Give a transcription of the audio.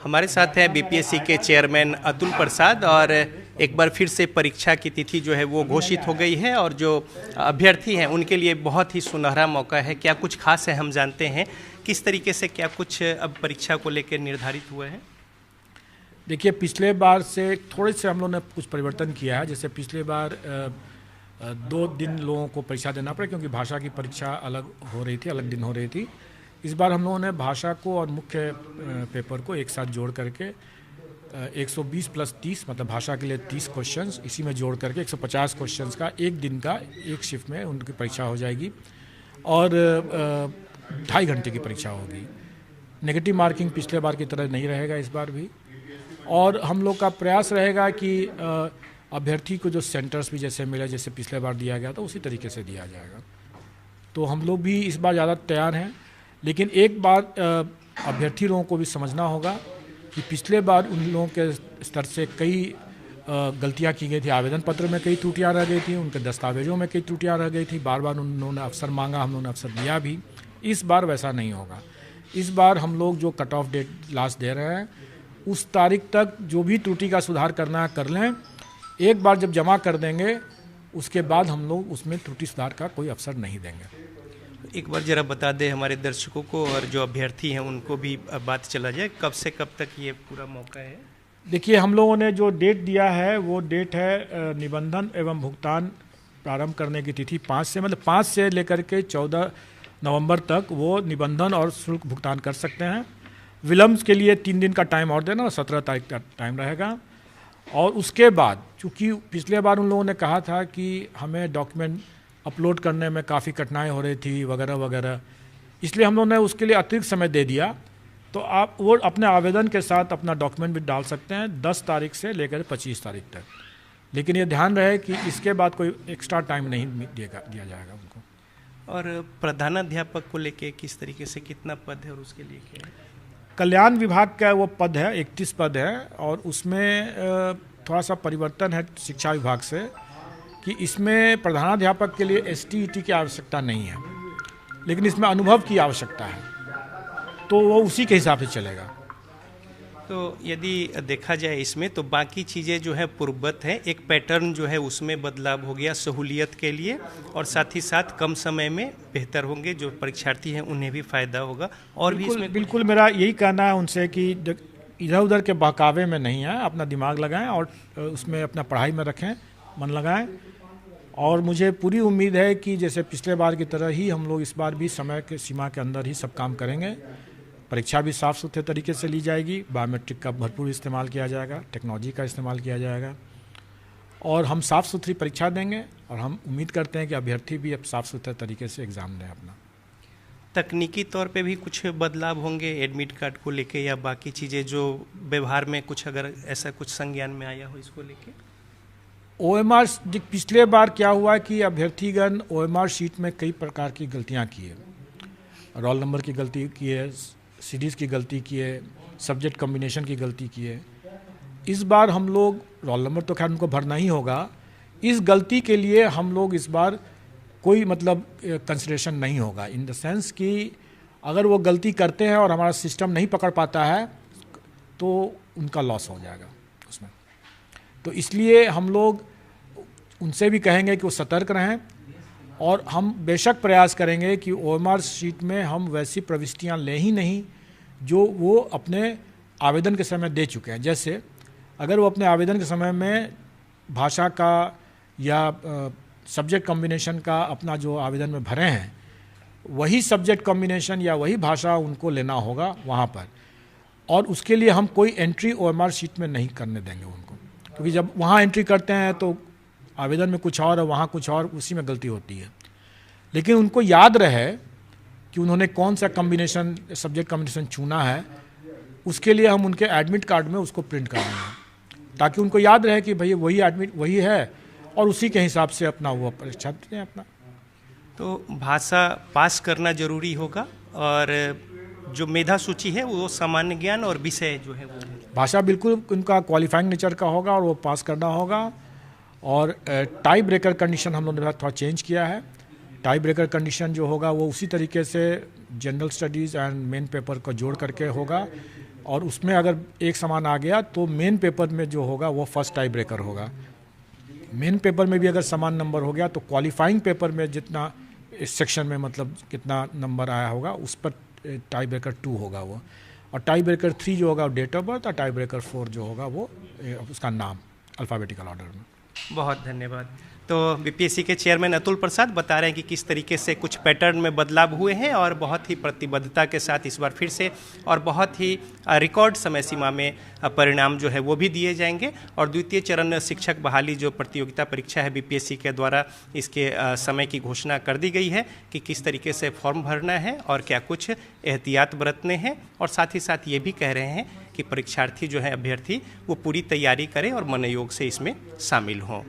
हमारे साथ हैं बीपीएससी के चेयरमैन अतुल प्रसाद। और एक बार फिर से परीक्षा की तिथि जो है वो घोषित हो गई है और जो अभ्यर्थी हैं उनके लिए बहुत ही सुनहरा मौका है। क्या कुछ खास है हम जानते हैं, किस तरीके से क्या कुछ अब परीक्षा को लेकर निर्धारित हुआ है? देखिए, पिछले बार से थोड़े से हम लोगों ने कुछ परिवर्तन किया है। जैसे पिछले बार 2 दिन लोगों को परीक्षा देना पड़ा क्योंकि भाषा की परीक्षा अलग हो रही थी, अलग दिन हो रही थी। इस बार हम लोगों ने भाषा को और मुख्य पेपर को एक साथ जोड़ करके 120 + 30 मतलब भाषा के लिए 30 क्वेश्चंस, इसी में जोड़ करके 150 क्वेश्चंस का एक दिन का एक शिफ्ट में उनकी परीक्षा हो जाएगी और 2.5 घंटे की परीक्षा होगी। नेगेटिव मार्किंग पिछले बार की तरह नहीं रहेगा इस बार भी। और हम लोग का प्रयास रहेगा कि अभ्यर्थी को जो सेंटर्स भी जैसे मिले, जैसे पिछले बार दिया गया था उसी तरीके से दिया जाएगा। तो हम लोग भी इस बार ज़्यादा तैयार हैं। लेकिन एक बात अभ्यर्थी लोगों को भी समझना होगा कि पिछले बार उन लोगों के स्तर से कई गलतियां की गई थी। आवेदन पत्र में कई त्रुटियां रह गई थी, उनके दस्तावेजों में कई त्रुटियां रह गई थी। बार बार उन्होंने अवसर मांगा, हम लोगों ने अवसर दिया भी। इस बार वैसा नहीं होगा। इस बार हम लोग जो कट ऑफ डेट लास्ट दे रहे हैं उस तारीख तक जो भी त्रुटि का सुधार करना है कर लें। एक बार जब जमा कर देंगे उसके बाद हम लोग उसमें त्रुटि सुधार का कोई अवसर नहीं देंगे। एक बार जरा बता दें हमारे दर्शकों को और जो अभ्यर्थी हैं उनको भी बात चला जाए, कब से कब तक ये पूरा मौका है? देखिए, हम लोगों ने जो डेट दिया है वो डेट है निबंधन एवं भुगतान प्रारंभ करने की तिथि 5 से, मतलब 5 से लेकर के 14 नवंबर तक वो निबंधन और शुल्क भुगतान कर सकते हैं। विलम्ब के लिए 3 दिन का टाइम और देना, 17 तारीख का टाइम रहेगा। और उसके बाद चूँकि पिछले बार उन लोगों ने कहा था कि हमें डॉक्यूमेंट अपलोड करने में काफ़ी कठिनाई हो रही थी वगैरह वगैरह, इसलिए हम लोगों ने उसके लिए अतिरिक्त समय दे दिया। तो आप वो अपने आवेदन के साथ अपना डॉक्यूमेंट भी डाल सकते हैं 10 तारीख से लेकर 25 तारीख तक। लेकिन ये ध्यान रहे कि इसके बाद कोई एक्स्ट्रा टाइम नहीं दिया जाएगा उनको। और प्रधानाध्यापक को लेके किस तरीके से, कितना पद है और उसके लिए क्या है? कल्याण विभाग का वो पद है, 31 पद है। और उसमें थोड़ा सा परिवर्तन है शिक्षा विभाग से कि इसमें प्रधानाध्यापक के लिए STET की आवश्यकता नहीं है, लेकिन इसमें अनुभव की आवश्यकता है, तो वो उसी के हिसाब से चलेगा। तो यदि देखा जाए इसमें तो बाकी चीज़ें जो है पूर्ववत हैं, एक पैटर्न जो है उसमें बदलाव हो गया सहूलियत के लिए, और साथ ही साथ कम समय में बेहतर होंगे, जो परीक्षार्थी हैं उन्हें भी फ़ायदा होगा। और भी इसमें बिल्कुल मेरा यही कहना है उनसे कि इधर उधर के बहकावे में नहीं है, अपना दिमाग लगाएं और उसमें अपना पढ़ाई में रखें, मन लगाएं। और मुझे पूरी उम्मीद है कि जैसे पिछले बार की तरह ही हम लोग इस बार भी समय के सीमा के अंदर ही सब काम करेंगे। परीक्षा भी साफ़ सुथरे तरीके से ली जाएगी, बायोमेट्रिक का भरपूर इस्तेमाल किया जाएगा, टेक्नोलॉजी का इस्तेमाल किया जाएगा और हम साफ़ सुथरी परीक्षा देंगे। और हम उम्मीद करते हैं कि अभ्यर्थी भी अब साफ़ सुथरे तरीके से एग्ज़ाम दें अपना। तकनीकी तौर पे भी कुछ बदलाव होंगे एडमिट कार्ड को लेके, या बाकी चीज़ें जो व्यवहार में कुछ अगर ऐसा कुछ संज्ञान में आया हो इसको लेके? OMR पिछले बार क्या हुआ कि अभ्यर्थीगण OMR शीट में कई प्रकार की गलतियां की है। रोल नंबर की गलती की है, सीरीज़ की गलती की है, सब्जेक्ट कॉम्बिनेशन की गलती की है। इस बार हम लोग रोल नंबर तो खैर उनको भरना ही होगा, इस गलती के लिए हम लोग इस बार कोई मतलब कंसिडरेशन नहीं होगा, इन द सेंस कि अगर वो गलती करते हैं और हमारा सिस्टम नहीं पकड़ पाता है तो उनका लॉस हो जाएगा उसमें। तो इसलिए हम लोग उनसे भी कहेंगे कि वो सतर्क रहें और हम बेशक प्रयास करेंगे कि OMR शीट में हम वैसी प्रविष्टियां लें ही नहीं जो वो अपने आवेदन के समय दे चुके हैं। जैसे अगर वो अपने आवेदन के समय में भाषा का या सब्जेक्ट कॉम्बिनेशन का अपना जो आवेदन में भरे हैं वही सब्जेक्ट कॉम्बिनेशन या वही भाषा उनको लेना होगा वहाँ पर, और उसके लिए हम कोई एंट्री OMR शीट में नहीं करने देंगे उनको, क्योंकि जब वहाँ एंट्री करते हैं तो आवेदन में कुछ और है, वहाँ कुछ और, उसी में गलती होती है। लेकिन उनको याद रहे कि उन्होंने कौन सा कॉम्बिनेशन, सब्जेक्ट कॉम्बिनेशन चुना है, उसके लिए हम उनके एडमिट कार्ड में उसको प्रिंट कराएंगे ताकि उनको याद रहे कि भाई वही एडमिट वही है और उसी के हिसाब से अपना वो परीक्षा दें अपना। तो भाषा पास करना जरूरी होगा, और जो मेधा सूची है वो सामान्य ज्ञान और विषय जो है वो भाषा बिल्कुल उनका क्वालिफाइंग नेचर का होगा और वो पास करना होगा। और टाई ब्रेकर कंडीशन हम लोगों ने थोड़ा चेंज किया है। टाई ब्रेकर कंडीशन जो होगा वो उसी तरीके से general studies and main paper को जोड़ करके होगा और उसमें अगर एक समान आ गया तो मेन पेपर में जो होगा वो फर्स्ट टाई ब्रेकर होगा। मेन पेपर में भी अगर समान नंबर हो गया तो क्वालिफाइंग पेपर में जितना इस सेक्शन में मतलब कितना नंबर आया होगा उस पर टाई ब्रेकर 2 होगा वो, और टाई ब्रेकर 3 जो होगा डेट ऑफ बर्थ, और टाई ब्रेकर 4 जो होगा वो उसका नाम अल्फ़ाबेटिकल ऑर्डर में। बहुत धन्यवाद। तो बीपीएससी के चेयरमैन अतुल प्रसाद बता रहे हैं कि किस तरीके से कुछ पैटर्न में बदलाव हुए हैं और बहुत ही प्रतिबद्धता के साथ इस बार फिर से और बहुत ही रिकॉर्ड समय सीमा में परिणाम जो है वो भी दिए जाएंगे। और द्वितीय चरण शिक्षक बहाली जो प्रतियोगिता परीक्षा है बीपीएससी के द्वारा, इसके समय की घोषणा कर दी गई है कि किस तरीके से फॉर्म भरना है और क्या कुछ एहतियात बरतने हैं, और साथ ही साथ ये भी कह रहे हैं कि परीक्षार्थी जो है अभ्यर्थी वो पूरी तैयारी करें और मनोयोग से इसमें शामिल हों।